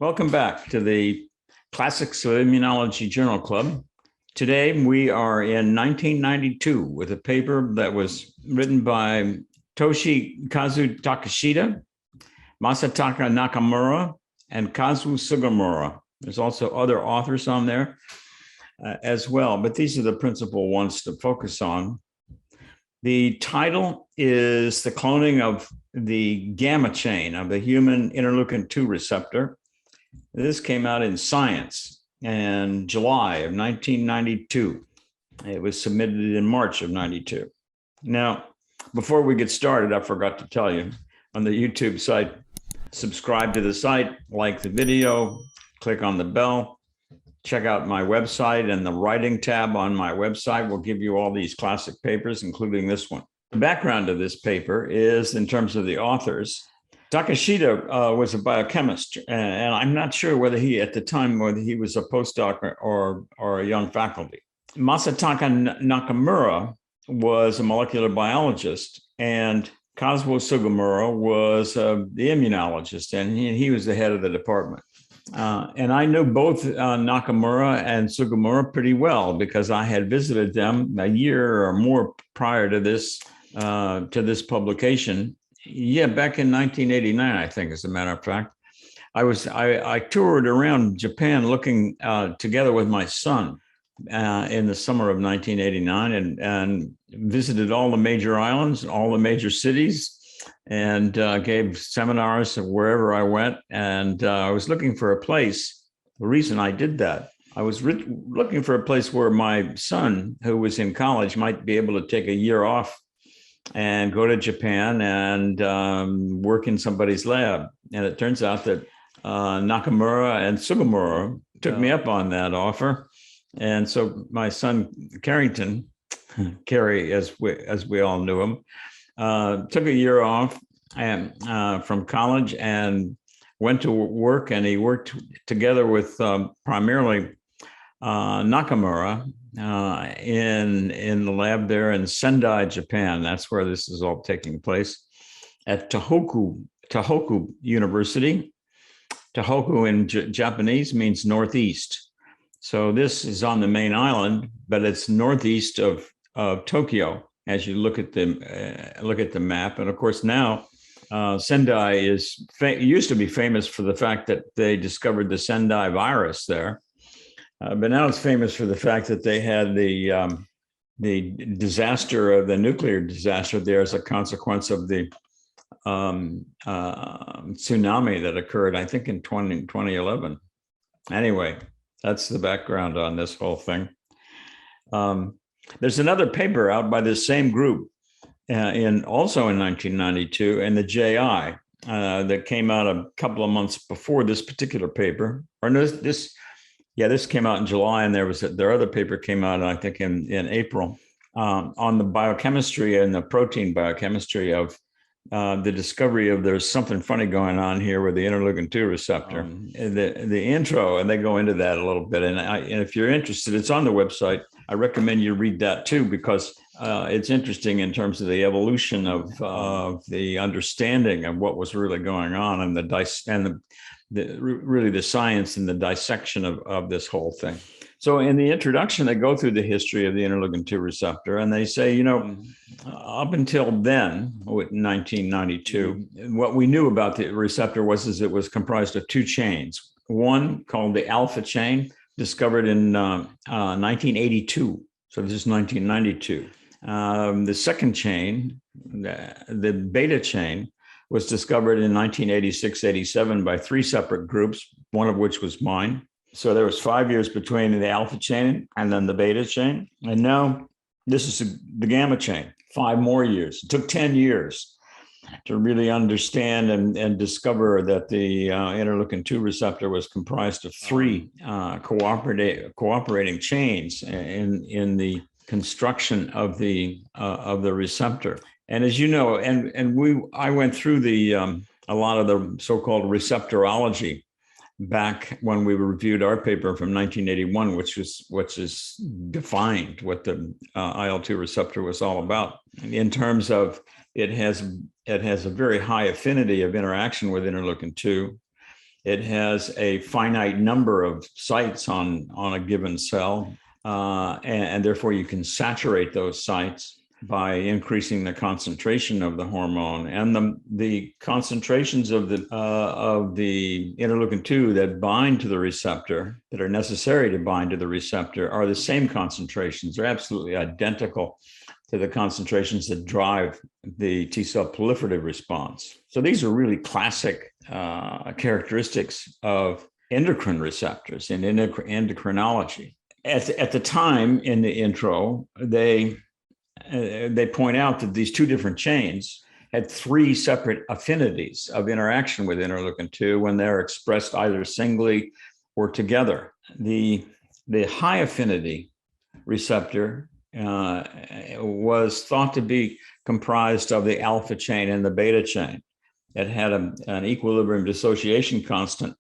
Welcome back to the Classics of Immunology Journal Club. Today we are in 1992 with a paper that was written by Toshikazu Takeshita, Masataka Nakamura, and Kazuo Sugamura. There's also other authors on there as well, but these are the principal ones to focus on. The title is The Cloning of the Gamma Chain of the Human Interleukin-2 Receptor. This came out in Science in July of 1992. It was submitted in March of 92. Now, before we get started, I forgot to tell you, on the YouTube site, subscribe to the site, like the video, click on the bell, check out my website, and the writing tab on my website will give you all these classic papers, including this one. The background of this paper is, in terms of the authors, Takeshita was a biochemist, and I'm not sure whether he, at the time, whether he was a postdoc or a young faculty. Masataka Nakamura was a molecular biologist, and Kazuo Sugamura was the immunologist, and he was the head of the department. And I know both Nakamura and Sugamura pretty well because I had visited them a year or more prior to this publication. Yeah, back in 1989, I think, as a matter of fact. I toured around Japan looking together with my son in the summer of 1989 and visited all the major islands, all the major cities, and gave seminars wherever I went. And I was looking for a place. The reason I did that, I was looking for a place where my son, who was in college, might be able to take a year off and go to Japan and work in somebody's lab. And it turns out that Nakamura and Sugamura took me up on that offer. And so my son, Carrington, Kerry, as we all knew him, took a year off and from college and went to work. And he worked together with primarily Nakamura in the lab there in Sendai, Japan. That's where this is all taking place at Tohoku University. Tohoku in Japanese means northeast. So this is on the main island, but it's northeast of Tokyo as you look at the map. And of course now Sendai used to be famous for the fact that they discovered the Sendai virus there. But now it's famous for the fact that they had the disaster of the nuclear disaster there as a consequence of the tsunami that occurred, I think, in 2011. Anyway, that's the background on this whole thing. There's another paper out by this same group also in 1992 in the JI that came out a couple of months before this particular paper. Or no, this came out in July, and their other paper came out, I think, in April on the biochemistry and the protein biochemistry of the discovery of there's something funny going on here with the interleukin-2 receptor. The intro, and they go into that a little bit. And if you're interested, it's on the website. I recommend you read that too, because it's interesting in terms of the evolution of the understanding of what was really going on and really the science and the dissection of this whole thing. So in the introduction, they go through the history of the interleukin-2 receptor, and they say, up until then, 1992, what we knew about the receptor was it was comprised of two chains. One called the alpha chain, discovered in 1982. So this is 1992. The second chain, the beta chain, was discovered in 1986-87 by three separate groups, one of which was mine. So there was 5 years between the alpha chain and then the beta chain. And now this is the gamma chain, 5 more years. It took 10 years to really understand and discover that the interleukin-2 receptor was comprised of three cooperating chains in the construction of the receptor. And as you know, I went through a lot of the so-called receptorology back when we reviewed our paper from 1981, which is defined what the IL-2 receptor was all about in terms of it has a very high affinity of interaction with interleukin-2. It has a finite number of sites on a given cell, and therefore you can saturate those sites by increasing the concentration of the hormone, and the concentrations of the interleukin-2 that bind to the receptor, that are necessary to bind to the receptor, are the same concentrations. They're absolutely identical to the concentrations that drive the T cell proliferative response. So these are really classic characteristics of endocrine receptors in endocrinology. At the time in the intro, they point out that these two different chains had three separate affinities of interaction with interleukin-2 when they're expressed either singly or together. The high affinity receptor was thought to be comprised of the alpha chain and the beta chain. It had an equilibrium dissociation constant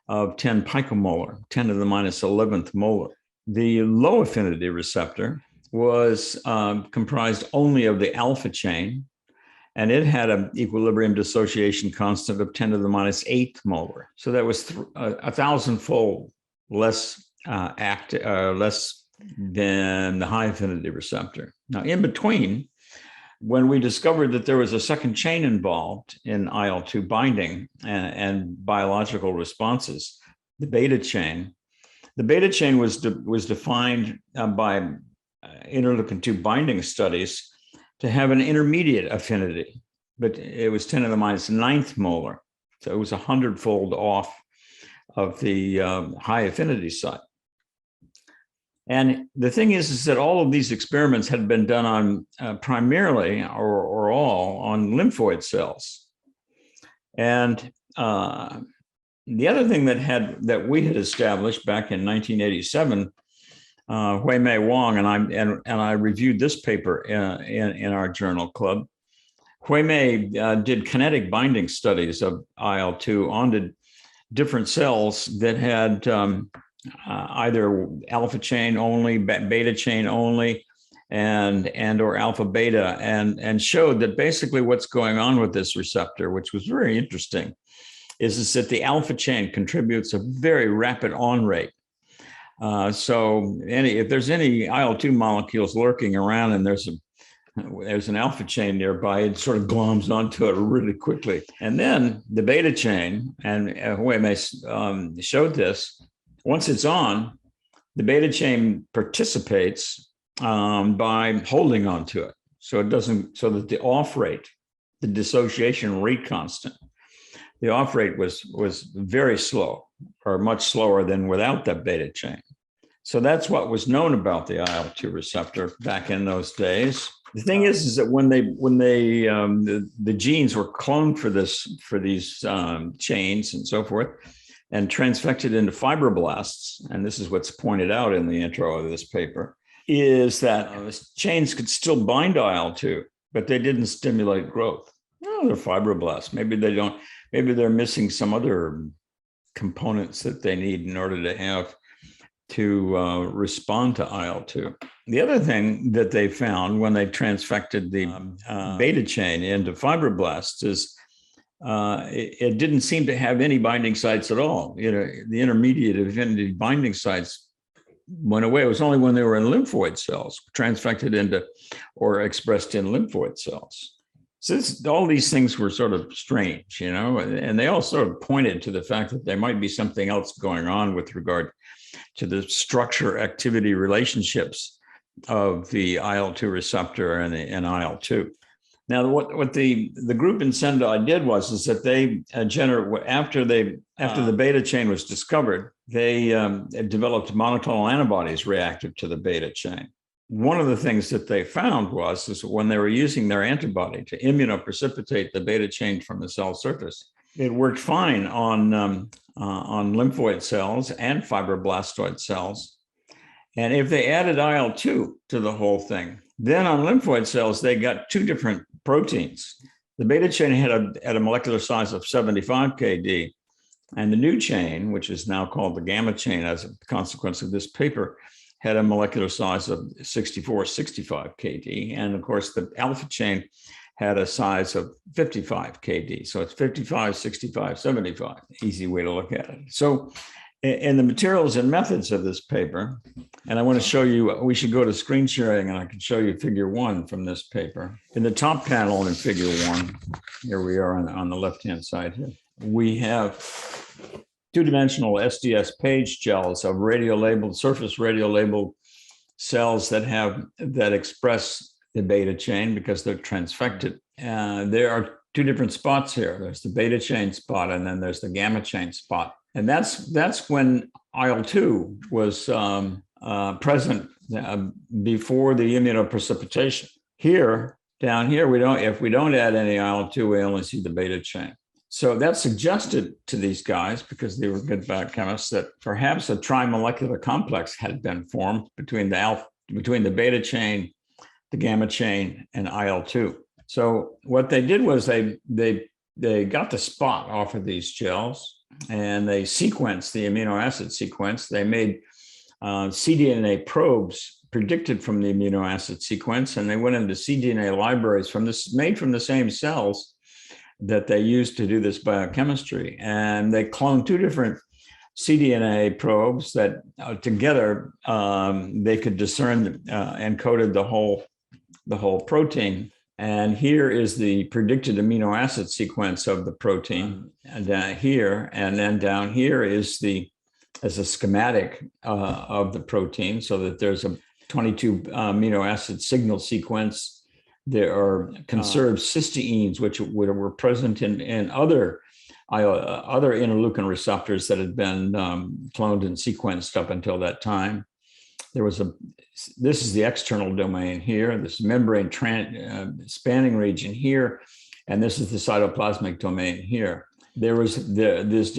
of 10 picomolar, 10 to the minus 11th molar. The low affinity receptor was comprised only of the alpha chain, and it had an equilibrium dissociation constant of 10 to the minus 8th molar. So that was 1,000-fold less less than the high affinity receptor. Now, in between, when we discovered that there was a second chain involved in IL-2 binding and biological responses, the beta chain was defined by interleukin-2 binding studies to have an intermediate affinity, but it was 10 to the minus 9th molar. So it was 100-fold off of the high affinity site. And the thing is that all of these experiments had been done on primarily or all on lymphoid cells. And the other thing that we had established back in 1987, Hui-Mei Wang and I reviewed this paper in our journal club. Hui-Mei did kinetic binding studies of IL-2 onto different cells that had either alpha chain only, beta chain only, and or alpha beta, and showed that basically what's going on with this receptor, which was very interesting, is that the alpha chain contributes a very rapid on rate. So if there's any IL-2 molecules lurking around and there's an alpha chain nearby, it sort of gloms onto it really quickly. And then the beta chain, and Hui-Mei showed this, once it's on, the beta chain participates by holding onto it. So that the off rate, the dissociation rate constant, the off rate was very slow, or much slower than without that beta chain. So that's what was known about the IL-2 receptor back in those days. The thing is that when the genes were cloned for these chains and so forth, and transfected into fibroblasts, and this is what's pointed out in the intro of this paper, is that chains could still bind IL-2, but they didn't stimulate growth. Oh, they're fibroblasts. Maybe they don't. Maybe they're missing some other components that they need in order to respond to IL-2. The other thing that they found when they transfected the beta chain into fibroblasts is it didn't seem to have any binding sites at all. The intermediate affinity binding sites went away. It was only when they were in lymphoid cells, transfected into or expressed in lymphoid cells. So all these things were sort of strange, and they all sort of pointed to the fact that there might be something else going on with regard to the structure-activity relationships of the IL-2 receptor and IL-2. Now, what the group in Sendai did is that they after the beta chain was discovered, they developed monoclonal antibodies reactive to the beta chain. One of the things that they found is when they were using their antibody to immunoprecipitate the beta chain from the cell surface, it worked fine on lymphoid cells and fibroblastoid cells. And if they added IL-2 to the whole thing, then on lymphoid cells, they got two different proteins. The beta chain had a molecular size of 75 kD, and the new chain, which is now called the gamma chain as a consequence of this paper, had a molecular size of 65 kD. And of course, the alpha chain had a size of 55 kD. So it's 55, 65, 75, easy way to look at it. So in the materials and methods of this paper, and I want to show you, we should go to screen sharing and I can show you figure 1 from this paper. In the top panel in figure 1, here we are on the left-hand side here, we have two-dimensional SDS page gels of radiolabeled, surface radiolabeled cells that express the beta chain because they're transfected. There are two different spots here. There's the beta chain spot and then there's the gamma chain spot. And that's when IL-2 was present before the immunoprecipitation. Here, down here, if we don't add any IL-2, we only see the beta chain. So that suggested to these guys, because they were good biochemists, that perhaps a trimolecular complex had been formed between the beta chain, the gamma chain, and IL-2. So what they did was they got the spot off of these gels and they sequenced the amino acid sequence. They made cDNA probes predicted from the amino acid sequence, and they went into cDNA libraries made from the same cells that they used to do this biochemistry. And they cloned two different cDNA probes that together they could discern encoded the whole protein. And here is the predicted amino acid sequence of the protein down here. And then down here is a schematic of the protein, so that there's a 22 amino acid signal sequence. There are conserved cysteines, which were present in other interleukin receptors that had been cloned and sequenced up until that time. This is the external domain here, this membrane spanning region here, and this is the cytoplasmic domain here. There was this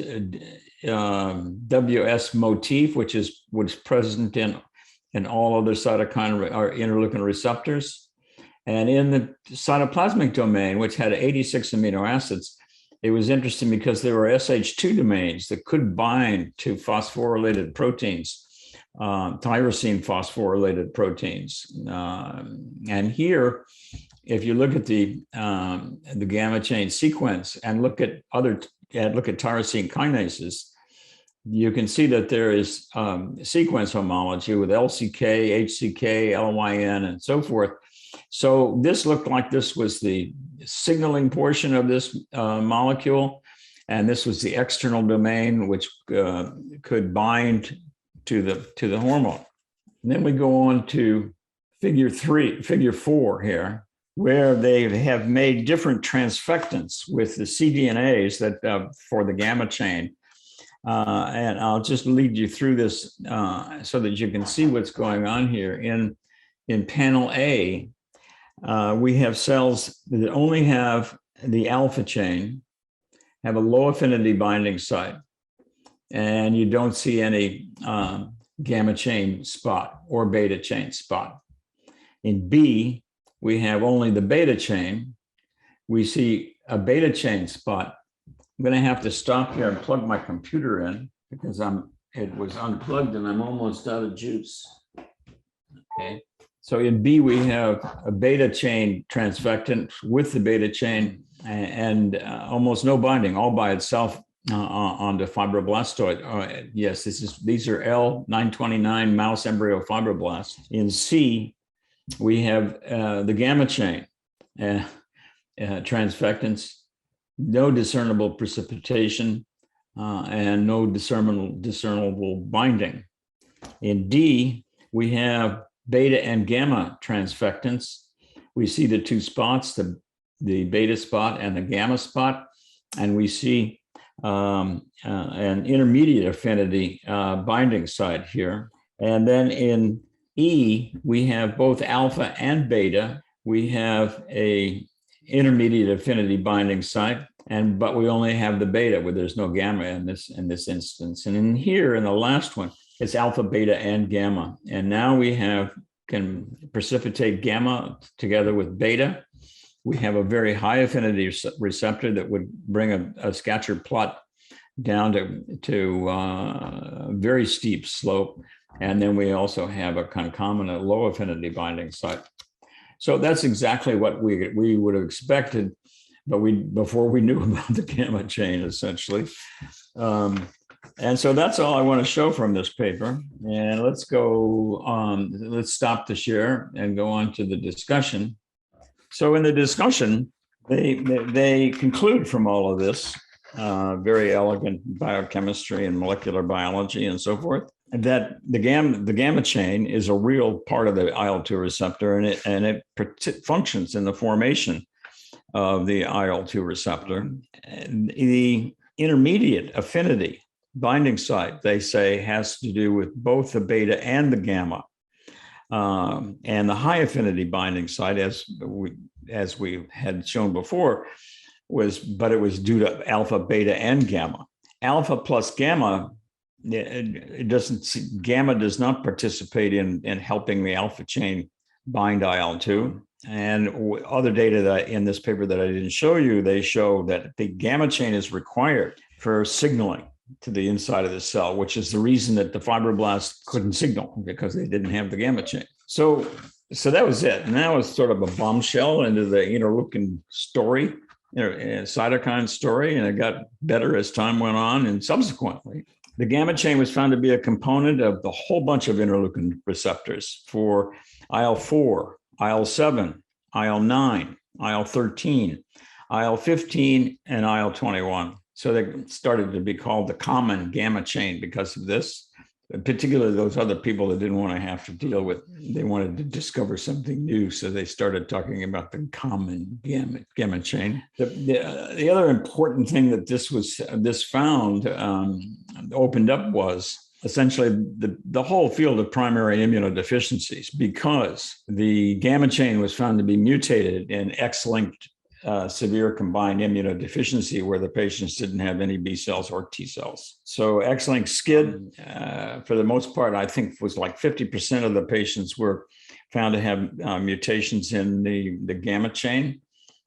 WS motif, which was present in all other cytokine or interleukin receptors. And in the cytoplasmic domain, which had 86 amino acids, it was interesting because there were SH2 domains that could bind to phosphorylated proteins, tyrosine phosphorylated proteins. And here, if you look at the gamma chain sequence and look at tyrosine kinases, you can see that there is sequence homology with LCK, HCK, LYN, and so forth. So this looked like this was the signaling portion of this molecule, and this was the external domain, which could bind to the hormone. And then we go on to figure 4 here, where they have made different transfectants with the cDNAs that for the gamma chain. And I'll just lead you through this so that you can see what's going on here. In panel A, we have cells that only have the alpha chain, have a low affinity binding site, and you don't see any gamma chain spot or beta chain spot. In B, we have only the beta chain. We see a beta chain spot. I'm going to have to stop here and plug my computer in because it was unplugged and I'm almost out of juice. Okay. So in B, we have a beta chain transfectant with the beta chain and almost no binding, all by itself onto fibroblastoid. Yes, these are L929 mouse embryo fibroblasts. In C, we have the gamma chain transfectants, no discernible precipitation, and no discernible binding. In D, we have beta and gamma transfectants. We see the two spots, the beta spot and the gamma spot, and we see an intermediate affinity binding site here. And then in E, we have both alpha and beta. We have a intermediate affinity binding site, but we only have the beta where there's no gamma in this instance. And in here, in the last one, it's alpha, beta, and gamma. And now we can precipitate gamma together with beta. We have a very high affinity receptor that would bring a scatter plot down to a very steep slope. And then we also have a concomitant low affinity binding site. So that's exactly what we would have expected, but before we knew about the gamma chain, essentially. And so that's all I want to show from this paper. And let's go on. Let's stop the share and go on to the discussion. So in the discussion, they conclude from all of this very elegant biochemistry and molecular biology and so forth, that the gamma chain is a real part of the IL-2 receptor, and it functions in the formation of the IL-2 receptor. And the intermediate affinity binding site, they say, has to do with both the beta and the gamma. And the high affinity binding site, as we had shown before, but it was due to alpha, beta, and gamma. Alpha plus gamma, gamma does not participate in helping the alpha chain bind IL-2. And other data that in this paper that I didn't show you, they show that the gamma chain is required for signaling to the inside of the cell, which is the reason that the fibroblasts couldn't signal, because they didn't have the gamma chain. So that was it. And that was sort of a bombshell into the interleukin story, cytokine story, and it got better as time went on. And subsequently, the gamma chain was found to be a component of the whole bunch of interleukin receptors for IL-4, IL-7, IL-9, IL-13, IL-15, and IL-21. So they started to be called the common gamma chain because of this, particularly those other people that didn't want to have to deal with, they wanted to discover something new. So they started talking about the common gamma chain. The other important thing that this found opened up was essentially the whole field of primary immunodeficiencies, because the gamma chain was found to be mutated in X-linked severe combined immunodeficiency, where the patients didn't have any B cells or T cells. So X-linked SCID, for the most part, I think was like 50% of the patients were found to have mutations in the gamma chain.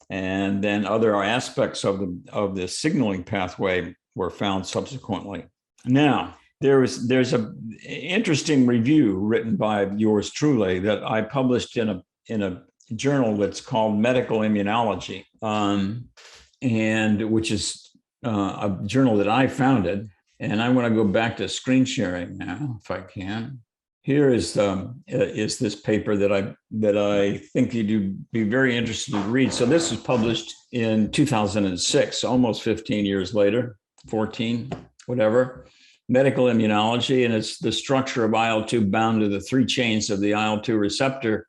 And then other aspects of the signaling pathway were found subsequently. Now, there's an interesting review written by yours truly that I published in a journal that's called Medical Immunology, and which is a journal that I founded. And I want to go back to screen sharing now, if I can. Here is this paper that I think you'd be very interested to read. So this was published in 2006, almost 15 years later, 14, whatever. Medical Immunology, and it's the structure of IL-2 bound to the 3 chains of the IL-2 receptor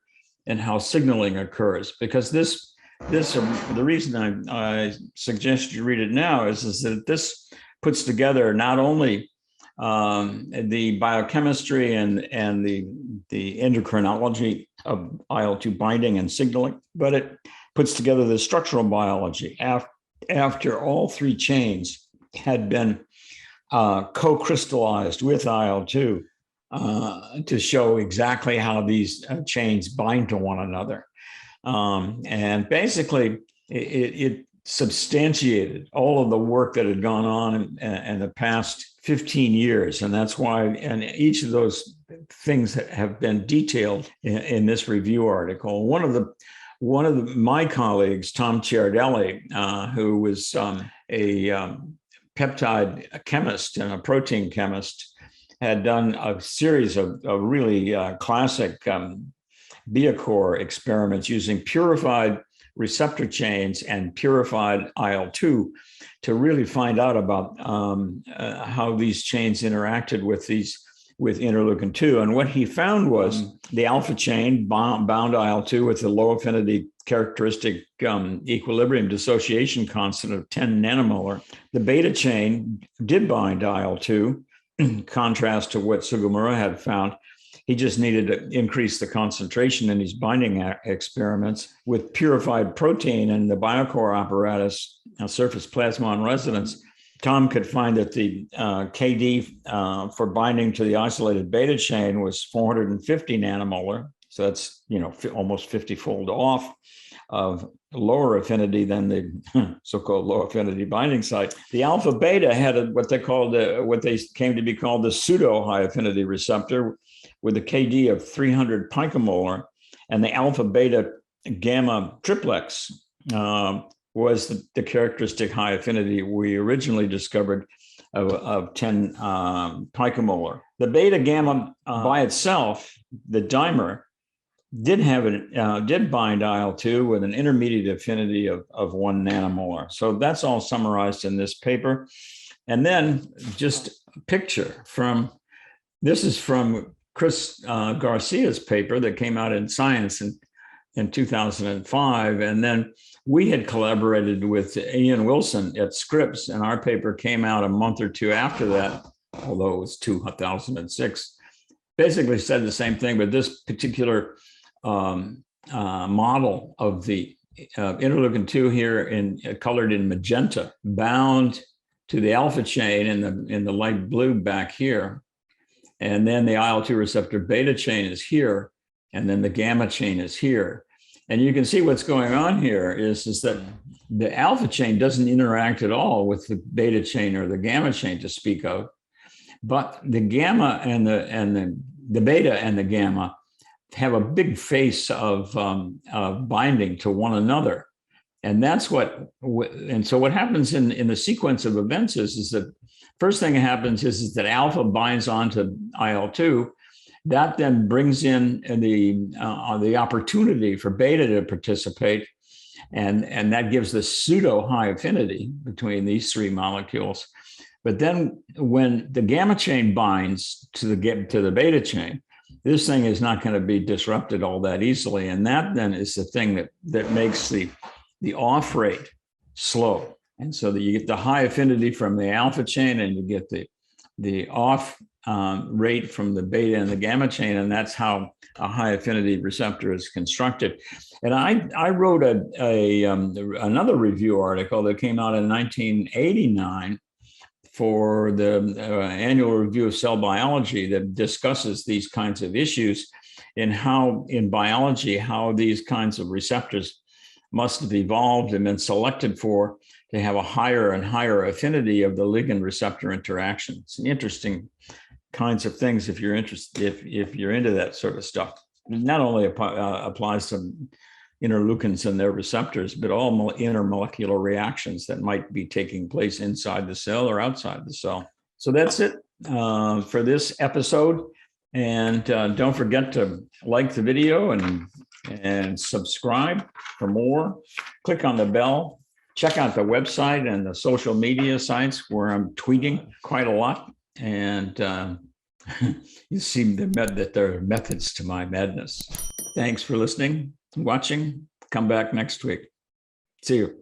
and how signaling occurs. Because the reason I suggest you read it now is that this puts together not only the biochemistry and the endocrinology of IL-2 binding and signaling, but it puts together the structural biology after all 3 chains had been co-crystallized with IL-2 to show exactly how these chains bind to one another. And basically, it substantiated all of the work that had gone on in the past 15 years. And that's why, and each of those things have been detailed in this review article. One of my colleagues, Tom Ciardelli, who was a peptide chemist and a protein chemist, had done a series of really classic Biacore experiments using purified receptor chains and purified IL-2 to really find out about how these chains interacted with interleukin-2. And what he found was the alpha chain bound IL-2 with a low affinity characteristic equilibrium dissociation constant of 10 nanomolar. The beta chain did bind IL-2, in contrast to what Sugamura had found. He just needed to increase the concentration in his binding experiments with purified protein and the Biocore apparatus, surface plasmon resonance. Tom could find that the KD for binding to the isolated beta chain was 450 nanomolar. So that's, almost 50-fold off of lower affinity than the so-called low affinity binding site. The alpha beta had what they came to be called the pseudo high affinity receptor with a KD of 300 picomolar, and the alpha beta gamma triplex was the characteristic high affinity we originally discovered of 10 picomolar. The beta gamma by itself, the dimer, did bind IL-2 with an intermediate affinity of 1 nanomolar. So that's all summarized in this paper. And then just a picture this is from Chris Garcia's paper that came out in Science in 2005. And then we had collaborated with Ian Wilson at Scripps, and our paper came out a month or two after that, although it was 2006. Basically said the same thing, but this particular model of the interleukin-2 here colored in magenta bound to the alpha chain in the light blue back here. And then the IL-2 receptor beta chain is here. And then the gamma chain is here. And you can see what's going on here is that the alpha chain doesn't interact at all with the beta chain or the gamma chain to speak of. But the gamma and the beta and the gamma have a big face of binding to one another. And that's so what happens in the sequence of events is that first thing that happens is that alpha binds onto IL-2. That then brings in the opportunity for beta to participate. And that gives the pseudo high affinity between these three molecules. But then when the gamma chain binds to the beta chain, this thing is not going to be disrupted all that easily. And that then is the thing that makes the off rate slow. And so that you get the high affinity from the alpha chain and you get the off rate from the beta and the gamma chain. And that's how a high affinity receptor is constructed. And I wrote another review article that came out in 1989 for the annual review of cell biology that discusses these kinds of issues and how in biology, how these kinds of receptors must have evolved and been selected for to have a higher and higher affinity of the ligand receptor interaction. It's interesting kinds of things if you're interested, if you're into that sort of stuff. It not only applies to interleukins and their receptors, but all intermolecular reactions that might be taking place inside the cell or outside the cell. So that's it for this episode. And don't forget to like the video and subscribe for more. Click on the bell. Check out the website and the social media sites where I'm tweeting quite a lot. And you see that there are methods to my madness. Thanks for listening, watching. Come back next week. See you.